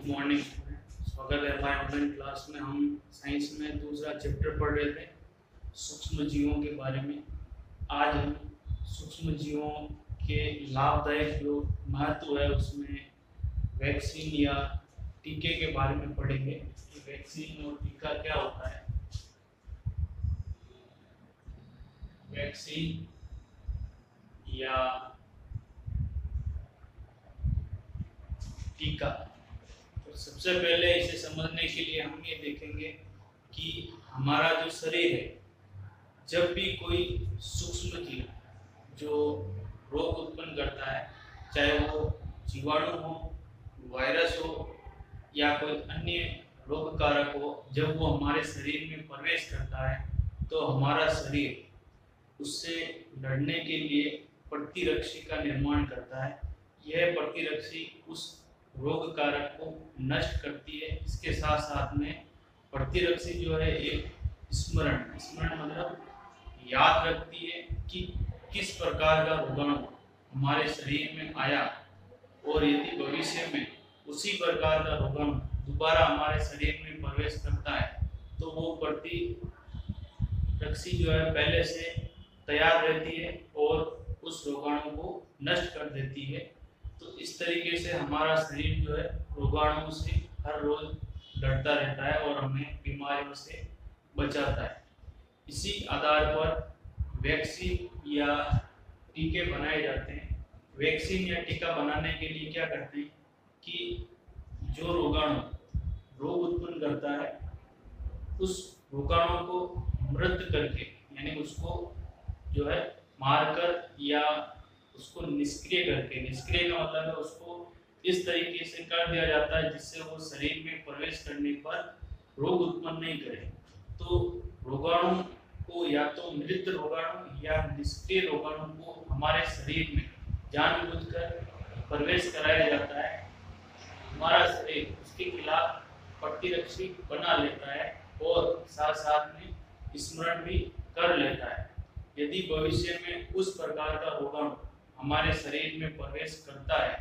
Good morning. स्वागत है हमारे ऑनलाइन क्लास में। हम साइंस में दूसरा चैप्टर पढ़ रहे थे सूक्ष्म जीवों के बारे में। आज हम सूक्ष्म जीवों के लाभदायक जो महत्व है उसमें वैक्सीन या टीके के बारे में पढ़ेंगे कि वैक्सीन और टीका क्या होता है। वैक्सीन या टीका, तो सबसे पहले इसे समझने के लिए हम ये देखेंगे कि हमारा जो शरीर है, जब भी कोई सूक्ष्म जीव जो रोग उत्पन्न करता है, चाहे वो जीवाणु हो, वायरस हो या कोई अन्य रोग कारक हो, जब वो हमारे शरीर में प्रवेश करता है तो हमारा शरीर उससे लड़ने के लिए प्रतिरक्षी का निर्माण करता है। यह प्रतिरक्षी उस रोग कारक को नष्ट करती है। इसके साथ साथ में प्रतिरक्षी जो है एक स्मरण मतलब याद रखती है कि किस प्रकार का रोगाणु हमारे शरीर में आया, और यदि भविष्य में उसी प्रकार का रोगाणु दोबारा हमारे शरीर में प्रवेश करता है तो वो प्रतिरक्षी जो है पहले से तैयार रहती है और उस रोगाणु को नष्ट कर देती है। तो इस तरीके से हमारा शरीर जो है रोगाणुओं से हर रोज लड़ता रहता है और हमें बीमारियों से बचाता है। इसी आधार पर वैक्सीन या टीके बनाए जाते हैं। वैक्सीन या टीका बनाने के लिए क्या करते हैं कि जो रोगाणु रोग उत्पन्न करता है उस रोगाणु को मृत करके, यानी उसको जो है मारकर या उसको निष्क्रिय करके, निष्क्रिय का मतलब है उसको इस तरीके से कर दिया जाता है जिससे वो शरीर में प्रवेश करने पर रोग उत्पन्न नहीं करे। तो रोगाणु को या तो मृत रोगाणु या निष्क्रिय रोगाणु को हमारे शरीर में जानबूझकर प्रवेश कराया जाता है। हमारा शरीर उसके खिलाफ प्रतिरक्षी बना लेता है और साथ साथ में स्मरण भी कर लेता है। यदि भविष्य में उस प्रकार का रोगाणु हमारे शरीर में प्रवेश करता है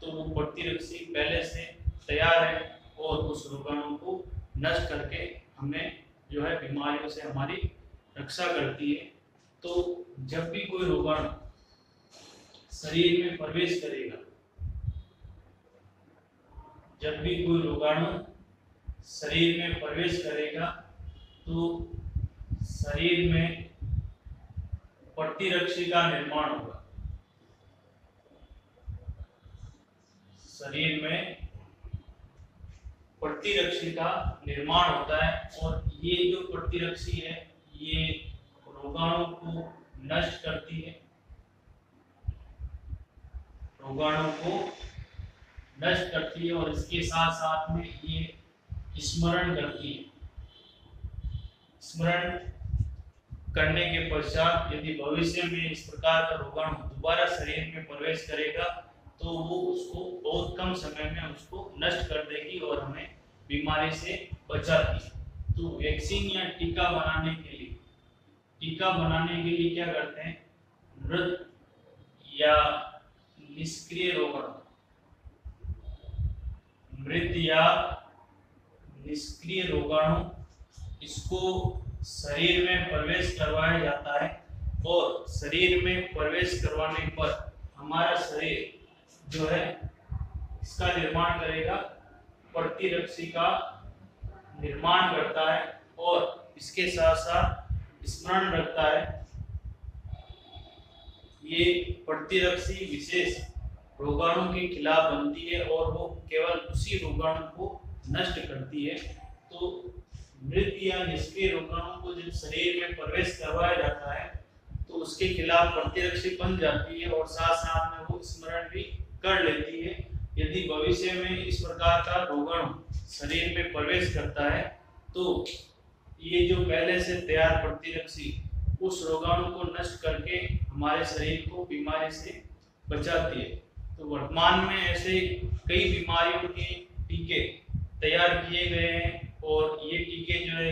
तो वो प्रतिरक्षी पहले से तैयार है और उस रोगाणु को नष्ट करके हमें जो है बीमारियों से हमारी रक्षा करती है। तो जब भी कोई रोगाणु शरीर में प्रवेश करेगा, जब भी कोई रोगाणु शरीर में प्रवेश करेगा तो शरीर में प्रतिरक्षी का निर्माण होगा। शरीर में प्रतिरक्षी का निर्माण होता है और ये जो प्रतिरक्षी है ये रोगाणु को नष्ट करती है, रोगाणु को नष्ट करती है और इसके साथ साथ में ये स्मरण करती है। स्मरण करने के पश्चात यदि भविष्य में इस प्रकार का रोगाणु दोबारा शरीर में प्रवेश करेगा तो वो उसको बहुत कम समय में उसको नष्ट कर देगी और हमें बीमारी से बचाती है। तो वैक्सीन या टीका बनाने के लिए क्या करते हैं, मृत या निष्क्रिय रोगाणु, मृत या निष्क्रिय रोगाणु इसको शरीर में प्रवेश करवाया जाता है और शरीर में प्रवेश करवाने पर हमारा शरीर जो है इसका निर्माण करेगा, प्रतिरक्षी का निर्माण करता है और इसके साथ साथ स्मरण रखता है। ये प्रतिरक्षी विशेष रोगाणु के खिलाफ बनती है और वो केवल उसी रोगाणु को नष्ट करती है। तो मृत या निष्क्रिय रोगाणु को जब शरीर में प्रवेश करवाया जाता है तो उसके खिलाफ प्रतिरक्षी बन जाती है और साथ साथ में वो स्मरण भी कर लेती है। यदि भविष्य में इस प्रकार का रोगाणु शरीर में प्रवेश करता है तो ये जो पहले से तैयार प्रतिरक्षी उस रोगाणु को नष्ट करके हमारे शरीर को बीमारी से बचाती है। तो वर्तमान में ऐसे कई बीमारियों के टीके तैयार किए गए हैं और ये टीके जो है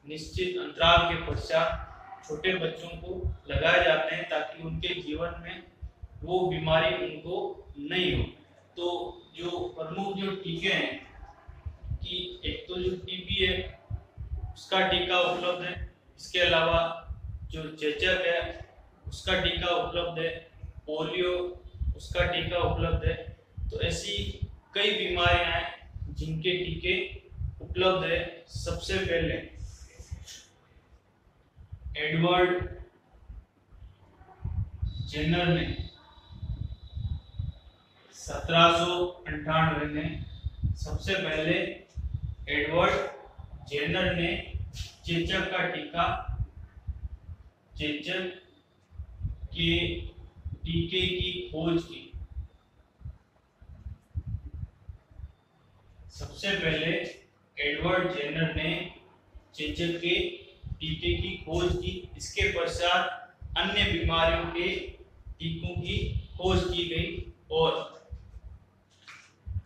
निश्चित अंतराल के पश्चात छोटे बच्चों को लगाए जाते हैं ताकि उनके जीवन में वो बीमारी उनको नहीं हो। तो जो प्रमुख जो टीके हैं कि एक तो जो टीबी है उसका टीका उपलब्ध है, इसके अलावा जो चेचक है उसका टीका उपलब्ध है, पोलियो उसका टीका उपलब्ध है। तो ऐसी कई बीमारियां हैं जिनके टीके उपलब्ध है। सबसे पहले एडवर्ड जेनर ने 1798 में सबसे पहले एडवर्ड जेनर ने चेचक का टीका, चेचक के टीके की खोज की। सबसे पहले एडवर्ड जेनर ने चेचक के टीके की खोज की। इसके पश्चात अन्य बीमारियों के टीकों की खोज की गई और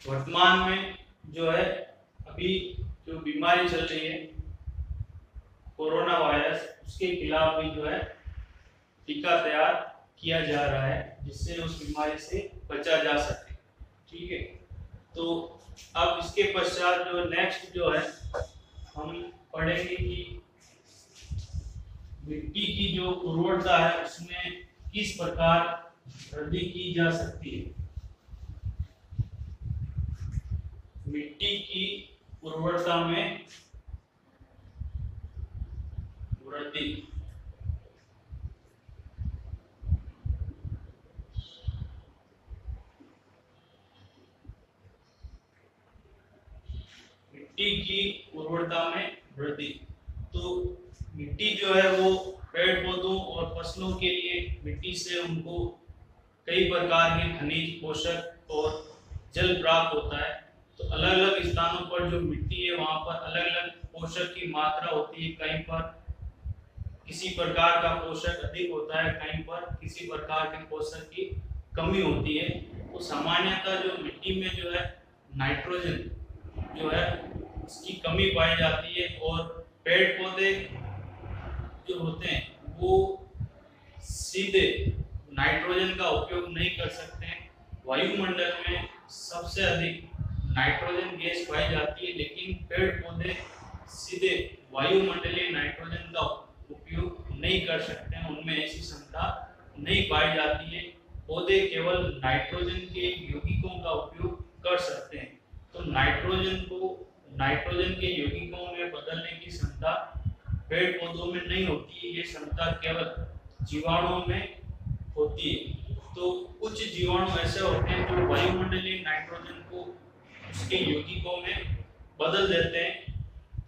वर्तमान में जो है अभी जो बीमारी चल रही है कोरोना वायरस, उसके खिलाफ भी जो है टीका तैयार किया जा रहा है जिससे उस बीमारी से बचा जा सके। ठीक है, तो अब इसके पश्चात जो नेक्स्ट जो है हम पढ़ेंगे कि मिट्टी की जो उर्वरता है उसमें किस प्रकार वृद्धि की जा सकती है। मिट्टी की उर्वरता में वृद्धि। मिट्टी की उर्वरता में वृद्धि। तो मिट्टी जो है वो पेड़ पौधों और फसलों के लिए मिट्टी से उनको कई प्रकार के खनिज, पोषक और जल प्राप्त होता है। तो अलग अलग स्थानों पर जो मिट्टी है वहां पर अलग अलग पोषक की मात्रा होती है। कहीं पर किसी प्रकार का पोषक अधिक होता है, कहीं पर किसी प्रकार के पोषक की कमी होती है। तो सामान्यतः जो मिट्टी में जो है नाइट्रोजन जो है उसकी कमी पाई जाती है और पेड़ पौधे जो होते हैं वो सीधे नाइट्रोजन का उपयोग नहीं कर सकते हैं। वायुमंडल में सबसे अधिक नाइट्रोजन गैस पाई जाती है, लेकिन पेड़ पौधे सीधे वायुमंडलीय नाइट्रोजन का उपयोग नहीं कर सकते हैं, उनमें ऐसी क्षमता नहीं पाई जाती है। पौधे केवल नाइट्रोजन के यौगिकों का उपयोग कर सकते हैं। तो नाइट्रोजन को नाइट्रोजन के यौगिकों में बदलने की क्षमता पेड़ पौधों में नहीं होती है, ये क्षमता केवल जीवाणुओं में होती है। तो कुछ जीवाणु ऐसे होते हैं जो वायुमंडलीय नाइट्रोजन को उसके यौगिकों में बदल देते हैं,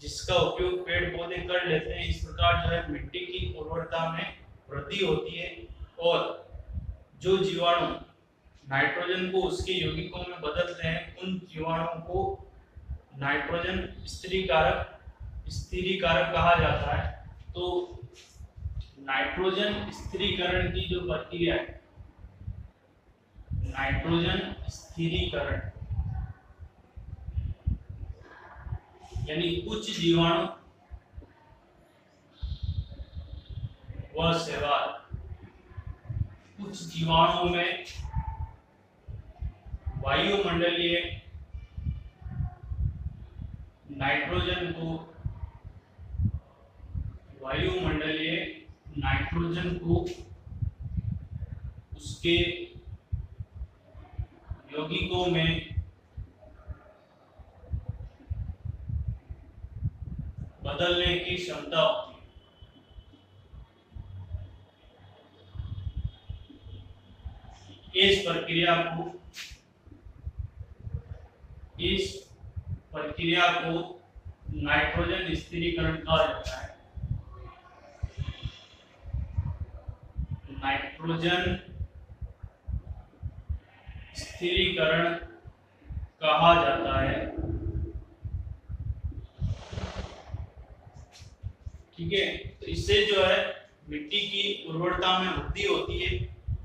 जिसका उपयोग पेड़ पौधे कर लेते हैं। इस प्रकार जो है मिट्टी की उर्वरता में वृद्धि होती है और जो जीवाणु नाइट्रोजन को उसके यौगिकों में बदलते हैं उन जीवाणुओं को नाइट्रोजन स्थिरीकारक कहा जाता है। तो नाइट्रोजन स्थिरीकरण की जो प्रक्रिया है, नाइट्रोजन स्थिरीकरण यानी कुछ जीवाणु व शैवाल, कुछ जीवाणुओं में वायुमंडलीय नाइट्रोजन को उसके यौगिकों में बदलने की क्षमता होती है। इस प्रक्रिया को नाइट्रोजन स्थिरीकरण कहा जाता है। नाइट्रोजन स्थिरीकरण कहा जाता है। ठीक है, तो इससे जो है मिट्टी की उर्वरता में वृद्धि होती है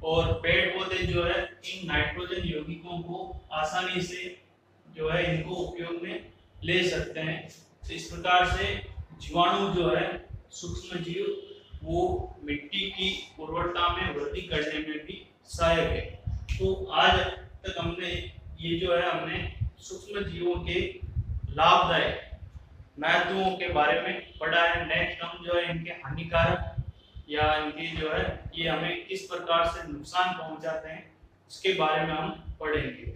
और पेड़ पौधे जो है इन नाइट्रोजन यौगिकों को आसानी से जो है इनको उपयोग में ले सकते हैं। तो इस प्रकार से जीवाणु जो है सूक्ष्म जीव वो मिट्टी की उर्वरता में वृद्धि करने में भी सहायक है। तो आज तक हमने ये जो है हमने सूक्ष्म जीवों के लाभदायक महत्वों के बारे में पढ़ा है। नेक्स्ट हम जो है इनके हानिकारक या इनकी जो है ये हमें किस प्रकार से नुकसान पहुंचाते हैं उसके बारे में हम पढ़ेंगे।